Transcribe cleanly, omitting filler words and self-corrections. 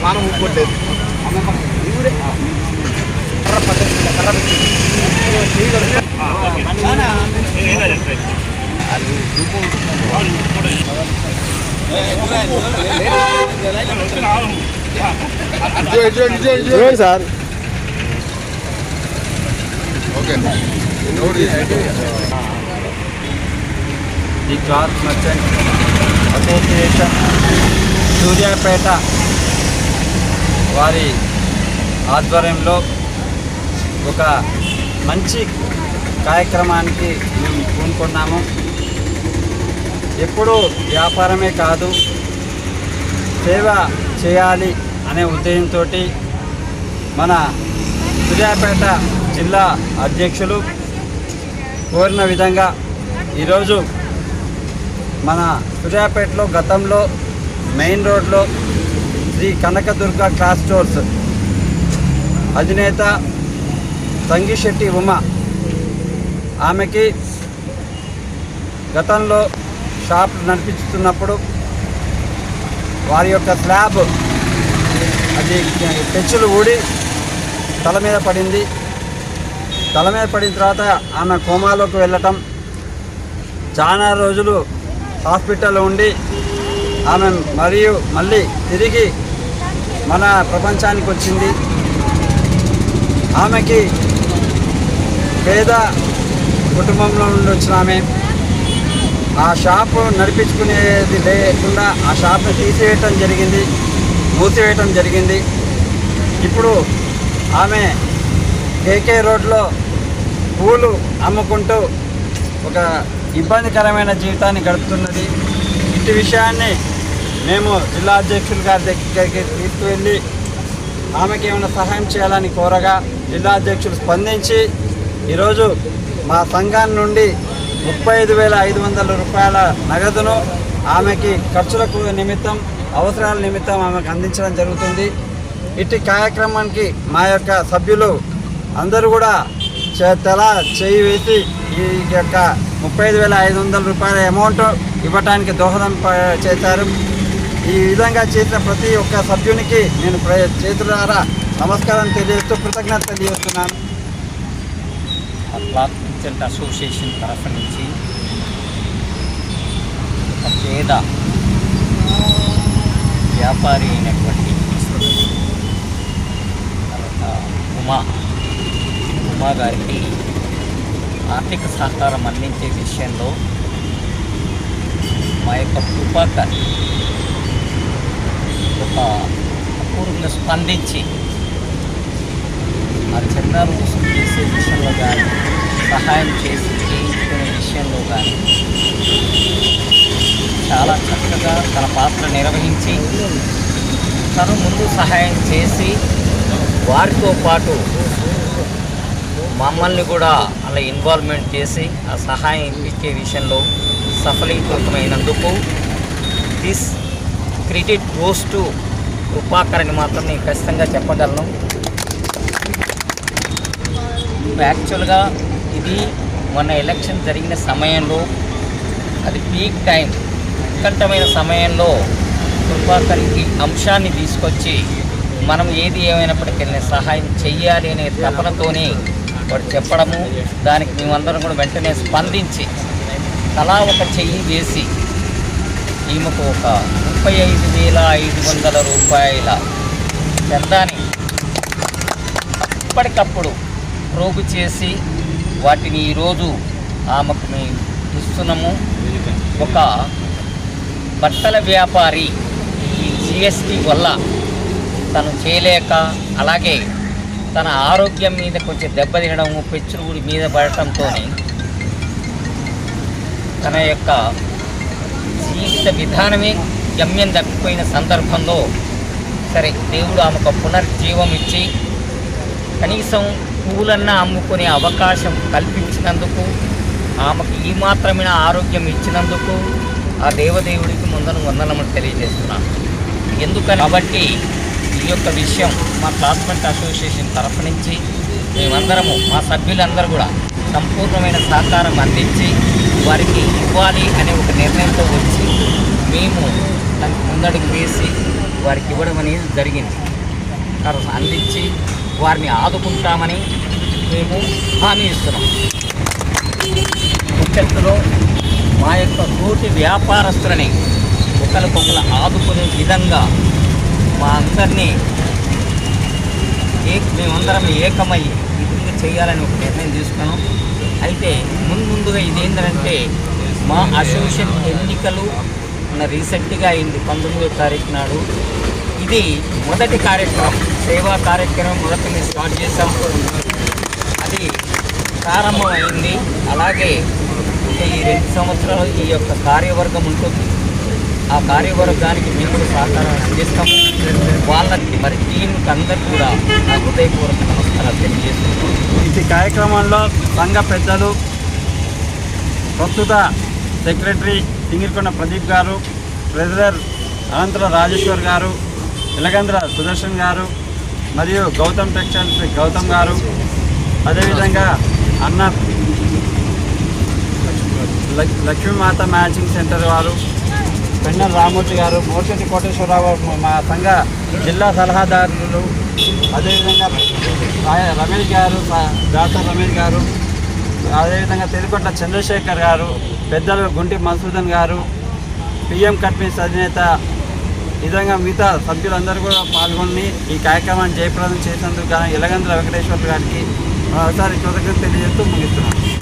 మనం ఊపుకోలేదు sir. Okay the cloth merchant association Suryapet వారి ఆధ్వర్యంలో ఒక మంచి కార్యక్రమానికి మేము పూనుకున్నాము. ఎప్పుడూ వ్యాపారమే కాదు, సేవ చేయాలి అనే ఉద్దేశంతో మన సూర్యాపేట జిల్లా అధ్యక్షులు కోరిన విధంగా ఈరోజు మన సూర్యాపేటలో గతంలో మెయిన్ రోడ్లో శ్రీ కనకదుర్గ క్లాత్ స్టోర్స్ అధినేత సంగిశెట్టి ఉమ, ఆమెకి గతంలో షాప్ నడిపిస్తున్నప్పుడు వారి యొక్క స్లాబ్ అది పెచ్చులు ఊడి తల మీద పడింది. తల మీద పడిన తర్వాత ఆమె కోమాలోకి వెళ్ళటం, చాలా రోజులు హాస్పిటల్లో ఉండి ఆమె మళ్ళీ తిరిగి మన ప్రపంచానికి వచ్చింది. ఆమెకి పేద కుటుంబంలో నుండి వచ్చిన ఆమె ఆ షాపు నడిపించుకునేది లేకుండా ఆ షాప్ని మూసివేయటం జరిగింది. ఇప్పుడు ఆమె కేకే రోడ్లో పూలు అమ్ముకుంటూ ఒక ఇబ్బందికరమైన జీవితాన్ని గడుపుతున్నది. ఇటు విషయాన్ని మేము జిల్లా అధ్యక్షులు గారి దగ్గరికి తీసుకువెళ్ళి ఆమెకి ఏమైనా సహాయం చేయాలని కోరగా జిల్లా అధ్యక్షులు స్పందించి ఈరోజు మా సంఘాన్ని నుండి 35,500 రూపాయల నగదును ఆమెకి ఖర్చులకు నిమిత్తం, అవసరాల నిమిత్తం ఆమెకు అందించడం జరుగుతుంది. ఇటు కార్యక్రమానికి మా యొక్క సభ్యులు అందరూ కూడా తలా చేయి వేసి ఈ యొక్క 35,500 రూపాయల అమౌంట్ ఇవ్వటానికి దోహదం చేశారు. ఈ విధంగా చేసిన ప్రతి ఒక్క సభ్యునికి నేను చేతులారా నమస్కారం తెలియజేస్తూ కృతజ్ఞత తెలియజేస్తున్నాను. క్లాత్ మర్చెంట్ అసోసియేషన్ తరఫు నుంచి ఒక పేద వ్యాపారి అయినటువంటి ఉమా గారికి ఆర్థిక సహకారం అందించే విషయంలో మా యొక్క కృపాకర్ ఒక అపూర్వంగా స్పందించి ఆ చందాలు వసూలు చేసే విషయంలో కానీ, సహాయం చేయించుకునే విషయంలో కానీ చాలా చక్కగా తన పాత్ర నిర్వహించి తను ముందు సహాయం చేసి వారితో పాటు మమ్మల్ని కూడా అలా ఇన్వాల్వ్మెంట్ చేసి ఆ సహాయం ఇప్పించే విషయంలో సఫలీకృతమైనందుకు this credit goes to Krupakar అని మాత్రం నేను ఖచ్చితంగా చెప్పగలను. యాక్చువల్గా ఇది మొన్న ఎలక్షన్ జరిగిన సమయంలో, అది పీక్ టైం, ఉత్కంఠమైన సమయంలో కృపాకర్ ఈ అంశాన్ని తీసుకొచ్చి మనం ఏది ఏమైనప్పటికీ సహాయం చెయ్యాలి అనే తపనతోనే వాడు చెప్పడము, దానికి మేమందరం కూడా వెంటనే స్పందించి తలా ఒక చెయ్యి వేసి ఈమెకు ఒక 35,500 రూపాయల చందాని ఇప్పటికప్పుడు ప్రోగు చేసి వాటిని ఈరోజు ఆమెకు మేము ఇస్తున్నాము. ఒక బట్టల వ్యాపారి ఈ జిఎస్టీ వల్ల తను చేయలేక, అలాగే తన ఆరోగ్యం మీద కొంచెం దెబ్బతినడము, పెచ్చురుడి మీద పడటంతో తన యొక్క జీవిత విధానమే గమ్యం తప్పిపోయిన సందర్భంలో సరే దేవుడు ఆమెకు పునర్జీవం ఇచ్చి కనీసం పూలన్నా అమ్ముకునే అవకాశం కల్పించినందుకు, ఆమెకు ఈ మాత్రమైన ఆరోగ్యం ఇచ్చినందుకు ఆ దేవదేవుడికి ముందర వందనములు తెలియజేస్తున్నాను. ఎందుకని కాబట్టి ఈ యొక్క విషయం మా క్లాత్ మర్చెంట్ అసోసియేషన్ తరఫు నుంచి మేమందరము, మా సభ్యులందరూ కూడా సంపూర్ణమైన సహకారం అందించి వారికి ఇవ్వాలి అనే ఒక నిర్ణయంతో వచ్చి మేము దానికి ముందడుగు వేసి వారికి ఇవ్వడం అనేది జరిగింది. అందించి వారిని ఆదుకుంటామని మేము హామీ ఇస్తున్నాం. భవిష్యత్తులో మా యొక్క తోటి వ్యాపారస్తులని ఒకరికొకరు ఆదుకునే విధంగా మా అందరినీ మేమందరం ఏకమయ్యి ఇది చేయాలని ఒక నిర్ణయం తీసుకున్నాం. అయితే ముందుగా ఇదేంటంటే మా అసోసియేషన్ ఎన్నికలు రీసెంట్గా అయింది 19వ తారీఖు నాడు. ఇది మొదటి కార్యక్రమం, సేవా కార్యక్రమం మొదటి స్టార్ట్ చేసాం. అది ప్రారంభమైంది. అలాగే ఈ 2 సంవత్సరాలు ఈ యొక్క కార్యవర్గం ఉంటుంది. ఆ కార్యవర్గానికి మేము కూడా సహకారం అందిస్తాం. వాళ్ళకి మరి టీంకి అందరికీ కూడా నా హృదయపూర్వక నమస్కారాలు తెలియజేస్తున్నాం. ఈ కార్యక్రమంలో సంఘ పెద్దలు, ప్రస్తుత సెక్రటరీ సింగిరికొండ ప్రదీప్ గారు, ట్రెజరర్ అనంతర రాజేశ్వర్ గారు, ఎలగంద్ర సుదర్శన్ గారు మరియు గౌతమ్ టెక్స్టైల్స్ గౌతమ్ గారు, అదేవిధంగా అన్న లక్ష్మీమాత మ్యాచింగ్ సెంటర్ వారు, పెన్నెల రామూర్తి గారు, మోర్చెట్టి కోటేశ్వరరావు, మా సంఘ జిల్లా సలహాదారులు, అదేవిధంగా రమేష్ గారు, డాక్టర్ రమేష్ గారు, అదేవిధంగా తెలికొండ చంద్రశేఖర్ గారు, పెద్దలు గుంటి మధుసూదన్ గారు, పిఎం కట్మీస్ అధినేత, ఈ విధంగా మిగతా సభ్యులందరూ కూడా పాల్గొని ఈ కార్యక్రమాన్ని జయప్రదం చేసినందుకు ఎలగంద్ర వెంకటేశ్వర గారికి ఒకసారి కృతజ్ఞతలు తెలియజేస్తూ ముగిస్తున్నాను.